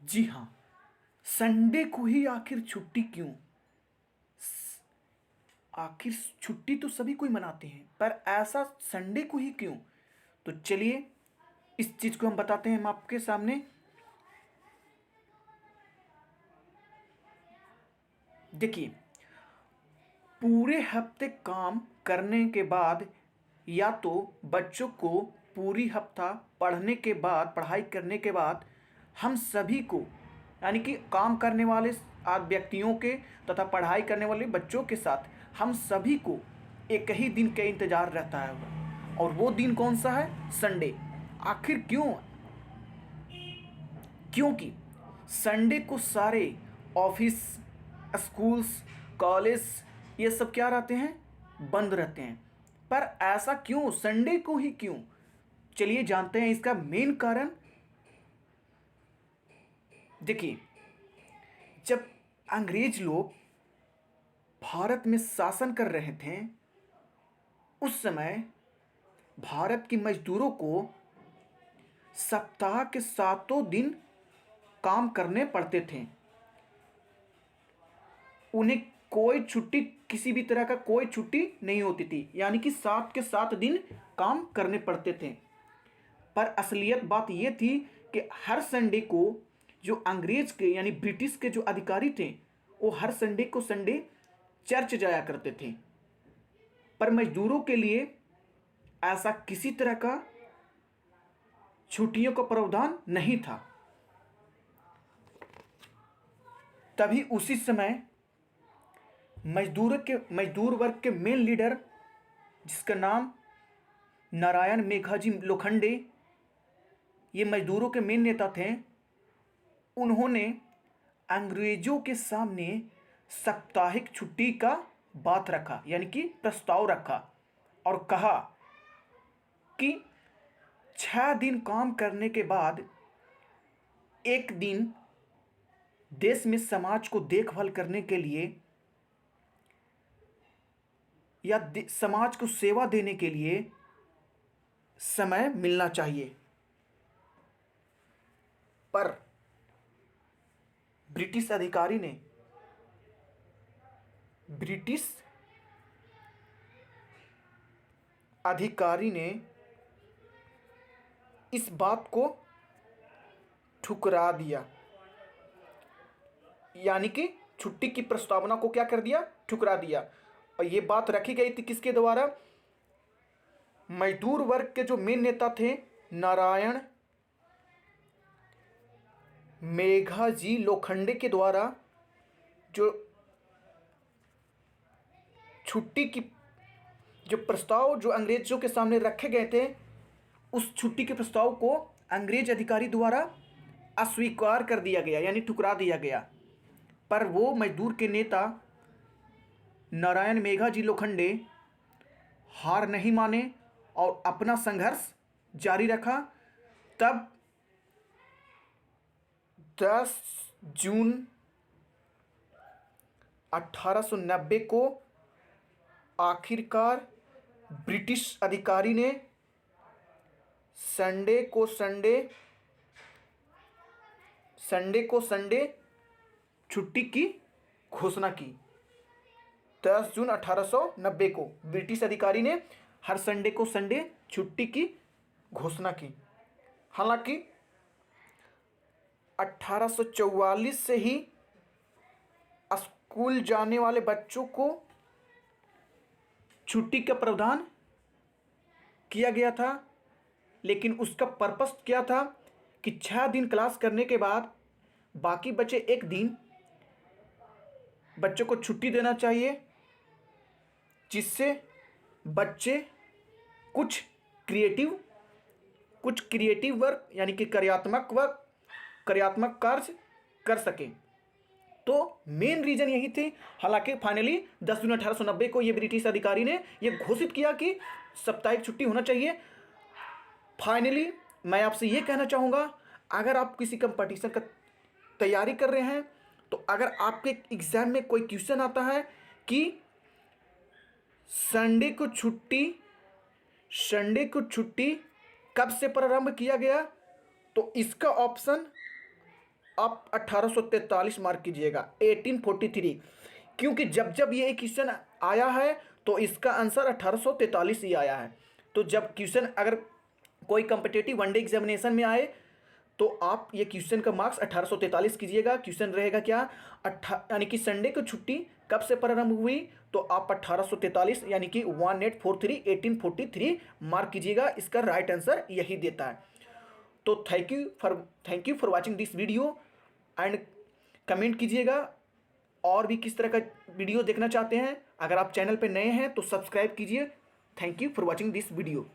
जी हाँ, संडे को ही आखिर छुट्टी क्यों? आखिर छुट्टी तो सभी कोई मनाते हैं, पर ऐसा संडे को ही क्यों? तो चलिए इस चीज़ को हम बताते हैं हम आपके सामने। देखिए, पूरे हफ्ते काम करने के बाद या तो बच्चों को पूरी हफ्ता पढ़ने के बाद पढ़ाई करने के बाद हम सभी को, यानी कि काम करने वाले व्यक्तियों के तथा पढ़ाई करने वाले बच्चों के साथ हम सभी को एक ही दिन का इंतज़ार रहता है, और वो दिन कौन सा है? संडे। आखिर क्यों? क्योंकि संडे को सारे ऑफिस, स्कूल्स, कॉलेज ये सब क्या रहते हैं? बंद रहते हैं। पर ऐसा क्यों? संडे को ही क्यों? चलिए जानते हैं इसका मेन कारण। देखिए, जब अंग्रेज लोग भारत में शासन कर रहे थे, उस समय भारत के मजदूरों को सप्ताह के 7 दिन काम करने पड़ते थे। उन्हें कोई छुट्टी, किसी भी तरह का कोई छुट्टी नहीं होती थी, यानी कि 7 के 7 दिन काम करने पड़ते थे। पर असलियत बात यह थी कि हर संडे को जो अंग्रेज के यानी ब्रिटिश के जो अधिकारी थे, वो हर संडे को संडे चर्च जाया करते थे। पर मजदूरों के लिए ऐसा किसी तरह का छुट्टियों का प्रावधान नहीं था। तभी उसी समय मजदूर वर्ग के मेन लीडर, जिसका नाम नारायण मेघाजी लोखंडे, ये मजदूरों के मेन नेता थे। उन्होंने अंग्रेजों के सामने साप्ताहिक छुट्टी का बात रखा, यानी कि प्रस्ताव रखा, और कहा कि 6 दिन काम करने के बाद एक दिन देश में समाज को देखभाल करने के लिए या समाज को सेवा देने के लिए समय मिलना चाहिए। पर ब्रिटिश अधिकारी ने ब्रिटिश अधिकारी ने इस बात को ठुकरा दिया, यानी कि छुट्टी की प्रस्तावना को क्या कर दिया? ठुकरा दिया। और ये बात रखी गई थी किसके द्वारा? मजदूर वर्ग के जो मेन नेता थे, नारायण मेघाजी लोखंडे के द्वारा जो छुट्टी की जो प्रस्ताव जो अंग्रेजों के सामने रखे गए थे, उस छुट्टी के प्रस्ताव को अंग्रेज अधिकारी द्वारा अस्वीकार कर दिया गया, यानी ठुकरा दिया गया। पर वो मजदूर के नेता नारायण मेघाजी लोखंडे हार नहीं माने और अपना संघर्ष जारी रखा। तब 10 जून 1890 को आखिरकार ब्रिटिश अधिकारी ने संडे को संडे छुट्टी की घोषणा की। 10 जून 1890 को ब्रिटिश अधिकारी ने हर संडे को संडे छुट्टी की घोषणा की। हालांकि 1844 से ही स्कूल जाने वाले बच्चों को छुट्टी का प्रावधान किया गया था, लेकिन उसका पर्पस क्या था कि 6 दिन क्लास करने के बाद बाकी बचे एक दिन बच्चों को छुट्टी देना चाहिए, जिससे बच्चे कुछ क्रिएटिव वर्क, यानी कि कार्यात्मक कार्य कर सकें। तो मेन रीजन यही थी। हालांकि फाइनली 10 जून 1890 को ये ब्रिटिश अधिकारी ने ये घोषित किया कि साप्ताहिक छुट्टी होना चाहिए। फाइनली मैं आपसे ये कहना चाहूँगा, अगर आप किसी कंपटीशन का तैयारी कर रहे हैं, तो अगर आपके एग्ज़ाम में कोई क्वेश्चन आता है कि संडे को छुट्टी कब से प्रारंभ किया गया, तो इसका ऑप्शन आप 1843 मार्क कीजिएगा, 1843, क्योंकि जब जब ये क्वेश्चन आया है तो इसका आंसर 1843 ही आया है। तो जब क्वेश्चन अगर कोई कम्पिटेटिव वनडे एग्जामिनेशन में आए तो आप ये क्वेश्चन का मार्क्स 1843 कीजिएगा। क्वेश्चन रहेगा क्या, यानी कि संडे को छुट्टी कब से प्रारंभ हुई, तो आप 1843 यानी कि 1843 मार्क कीजिएगा। इसका राइट आंसर यही देता है। तो thank you for watching this video and comment कीजिएगा और भी किस तरह का वीडियो देखना चाहते हैं। अगर आप चैनल पर नए हैं तो सब्सक्राइब कीजिए। Thank you for watching this video.